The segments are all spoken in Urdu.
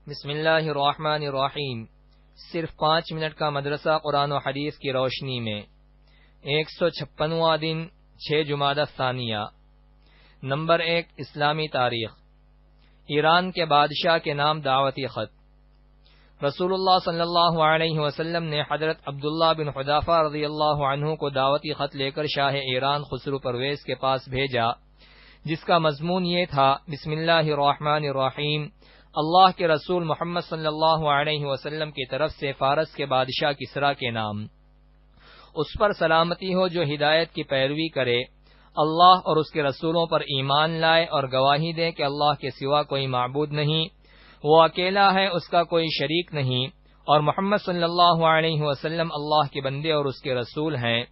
بسم اللہ الرحمن الرحیم۔ صرف 5 منٹ کا مدرسہ قرآن و حدیث کی روشنی میں 156واں دن 6 جمادی الثانیہ۔ نمبر 1 اسلامی تاریخ۔ ایران کے بادشاہ کے نام دعوتی خط۔ رسول اللہ صلی اللہ علیہ وسلم نے حضرت عبداللہ بن حذافہ رضی اللہ عنہ کو دعوتی خط لے کر شاہ ایران خسرو پرویز کے پاس بھیجا، جس کا مضمون یہ تھا: بسم اللہ الرحمن الرحیم، اللہ کے رسول محمد صلی اللہ علیہ وسلم کی طرف سے فارس کے بادشاہ کسریٰ کے نام۔ اس پر سلامتی ہو جو ہدایت کی پیروی کرے، اللہ اور اس کے رسولوں پر ایمان لائے اور گواہی دے کہ اللہ کے سوا کوئی معبود نہیں، وہ اکیلا ہے، اس کا کوئی شریک نہیں، اور محمد صلی اللہ علیہ وسلم اللہ کے بندے اور اس کے رسول ہیں۔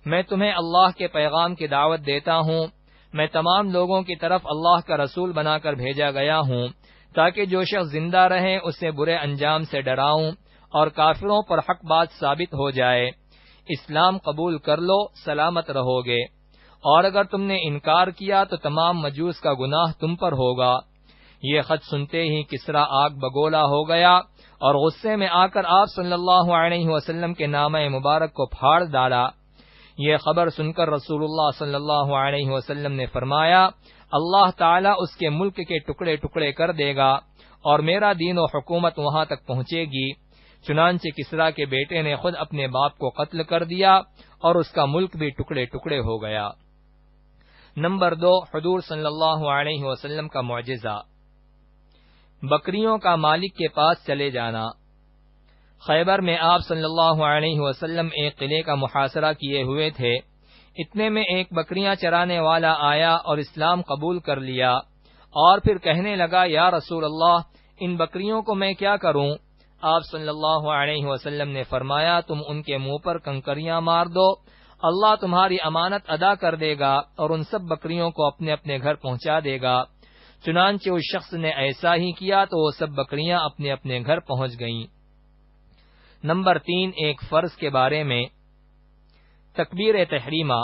میں تمہیں اللہ کے پیغام کی دعوت دیتا ہوں۔ میں تمام لوگوں کی طرف اللہ کا رسول بنا کر بھیجا گیا ہوں، تاکہ جو شخص زندہ رہے اسے برے انجام سے ڈراؤں اور کافروں پر حق بات ثابت ہو جائے۔ اسلام قبول کر لو، سلامت رہو گے، اور اگر تم نے انکار کیا تو تمام مجوس کا گناہ تم پر ہوگا۔ یہ خط سنتے ہی کسریٰ آگ بگولا ہو گیا اور غصے میں آ کر آپ صلی اللہ علیہ وسلم کے نامہ مبارک کو پھاڑ ڈالا۔ یہ خبر سن کر رسول اللہ صلی اللہ علیہ وسلم نے فرمایا: اللہ تعالیٰ اس کے ملک کے ٹکڑے ٹکڑے کر دے گا اور میرا دین و حکومت وہاں تک پہنچے گی۔ چنانچہ کسریٰ کے بیٹے نے خود اپنے باپ کو قتل کر دیا اور اس کا ملک بھی ٹکڑے ٹکڑے ہو گیا۔ نمبر 2 حضور صلی اللہ علیہ وسلم کا معجزہ، بکریوں کا مالک کے پاس چلے جانا۔ خیبر میں آپ صلی اللہ علیہ وسلم ایک قلعے کا محاصرہ کیے ہوئے تھے۔ اتنے میں ایک بکریاں چرانے والا آیا اور اسلام قبول کر لیا، اور پھر کہنے لگا: یا رسول اللہ، ان بکریوں کو میں کیا کروں؟ آپ صلی اللہ علیہ وسلم نے فرمایا: تم ان کے منہ پر کنکریاں مار دو، اللہ تمہاری امانت ادا کر دے گا اور ان سب بکریوں کو اپنے اپنے گھر پہنچا دے گا۔ چنانچہ اس شخص نے ایسا ہی کیا تو وہ سب بکریاں اپنے اپنے گھر پہنچ گئیں۔ نمبر 3 ایک فرض کے بارے میں، تکبیر تحریمہ۔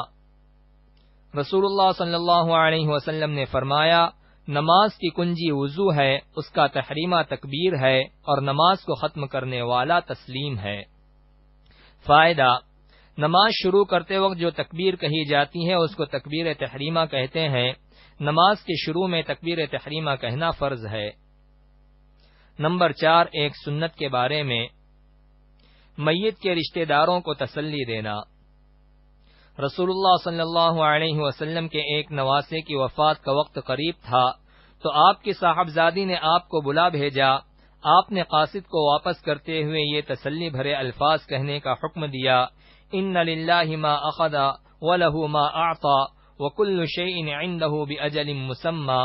رسول اللہ صلی اللہ علیہ وسلم نے فرمایا: نماز کی کنجی وضو ہے، اس کا تحریمہ تکبیر ہے، اور نماز کو ختم کرنے والا تسلیم ہے۔ فائدہ: نماز شروع کرتے وقت جو تکبیر کہی جاتی ہے اس کو تکبیر تحریمہ کہتے ہیں۔ نماز کے شروع میں تکبیر تحریمہ کہنا فرض ہے۔ نمبر 4 ایک سنت کے بارے میں، میت کے رشتہ داروں کو تسلی دینا۔ رسول اللہ صلی اللہ علیہ وسلم کے ایک نواسے کی وفات کا وقت قریب تھا تو آپ کی صاحبزادی نے آپ کو بلا بھیجا۔ آپ نے قاصد کو واپس کرتے ہوئے یہ تسلی بھرے الفاظ کہنے کا حکم دیا: ان للہ ما اخذ وله ما اعطى وكل شيء عنده باجل مسمى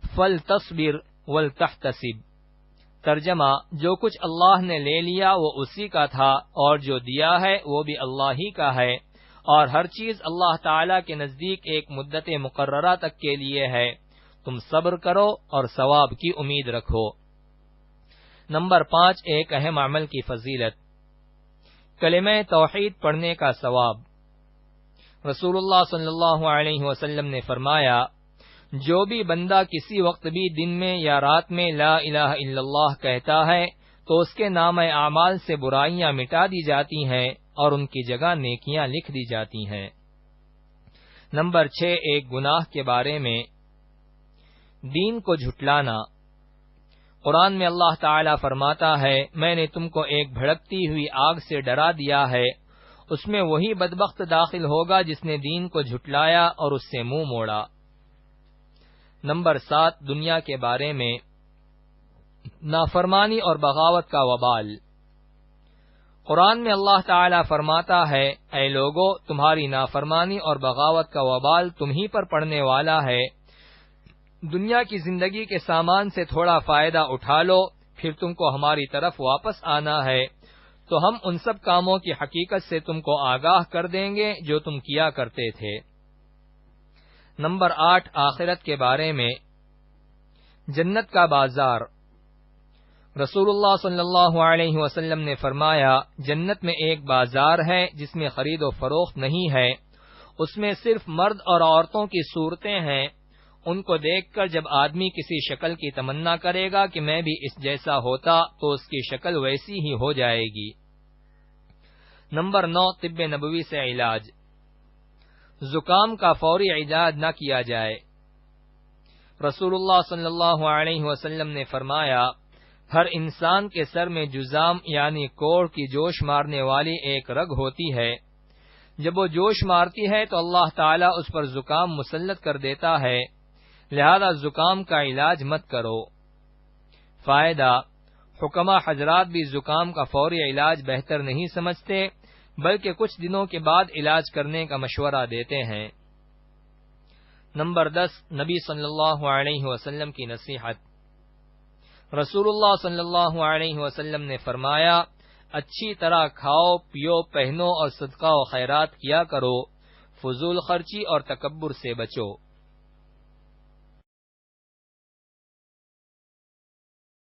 فلتصبر ولتحتسب۔ ترجمہ: جو کچھ اللہ نے لے لیا وہ اسی کا تھا، اور جو دیا ہے وہ بھی اللہ ہی کا ہے، اور ہر چیز اللہ تعالی کے نزدیک ایک مدت مقررہ تک کے لیے ہے۔ تم صبر کرو اور ثواب کی امید رکھو۔ نمبر 5 ایک اہم عمل کی فضیلت، کلمہ توحید پڑھنے کا ثواب۔ رسول اللہ صلی اللہ علیہ وسلم نے فرمایا: جو بھی بندہ کسی وقت بھی دن میں یا رات میں لا الہ الا اللہ کہتا ہے تو اس کے نامہ اعمال سے برائیاں مٹا دی جاتی ہیں اور ان کی جگہ نیکیاں لکھ دی جاتی ہیں۔ نمبر 6 ایک گناہ کے بارے میں، دین کو جھٹلانا۔ قرآن میں اللہ تعالی فرماتا ہے: میں نے تم کو ایک بھڑکتی ہوئی آگ سے ڈرا دیا ہے، اس میں وہی بدبخت داخل ہوگا جس نے دین کو جھٹلایا اور اس سے منہ موڑا۔ نمبر 7 دنیا کے بارے میں، نافرمانی اور بغاوت کا وبال۔ قرآن میں اللہ تعالی فرماتا ہے: اے لوگو، تمہاری نافرمانی اور بغاوت کا وبال تم ہی پر پڑنے والا ہے۔ دنیا کی زندگی کے سامان سے تھوڑا فائدہ اٹھا لو، پھر تم کو ہماری طرف واپس آنا ہے تو ہم ان سب کاموں کی حقیقت سے تم کو آگاہ کر دیں گے جو تم کیا کرتے تھے۔ نمبر 8 آخرت کے بارے میں، جنت کا بازار۔ رسول اللہ صلی اللہ علیہ وسلم نے فرمایا: جنت میں ایک بازار ہے جس میں خرید و فروخت نہیں ہے، اس میں صرف مرد اور عورتوں کی صورتیں ہیں، ان کو دیکھ کر جب آدمی کسی شکل کی تمنا کرے گا کہ میں بھی اس جیسا ہوتا تو اس کی شکل ویسی ہی ہو جائے گی۔ نمبر 9، طب نبوی سے علاج۔ زکام کا فوری علاج نہ کیا جائے۔ رسول اللہ صلی اللہ علیہ وسلم نے فرمایا، ہر انسان کے سر میں جذام یعنی کوڑ کی جوش مارنے والی ایک رگ ہوتی ہے، جب وہ جوش مارتی ہے تو اللہ تعالیٰ اس پر زکام مسلط کر دیتا ہے، لہذا زکام کا علاج مت کرو۔ فائدہ: حکماء حضرات بھی زکام کا فوری علاج بہتر نہیں سمجھتے، بلکہ کچھ دنوں کے بعد علاج کرنے کا مشورہ دیتے ہیں۔ نمبر 10، نبی صلی اللہ علیہ وسلم کی نصیحت۔ رسول اللہ صلی اللہ علیہ وسلم نے فرمایا، اچھی طرح کھاؤ پیو پہنو اور صدقہ و خیرات کیا کرو، فضول خرچی اور تکبر سے بچو۔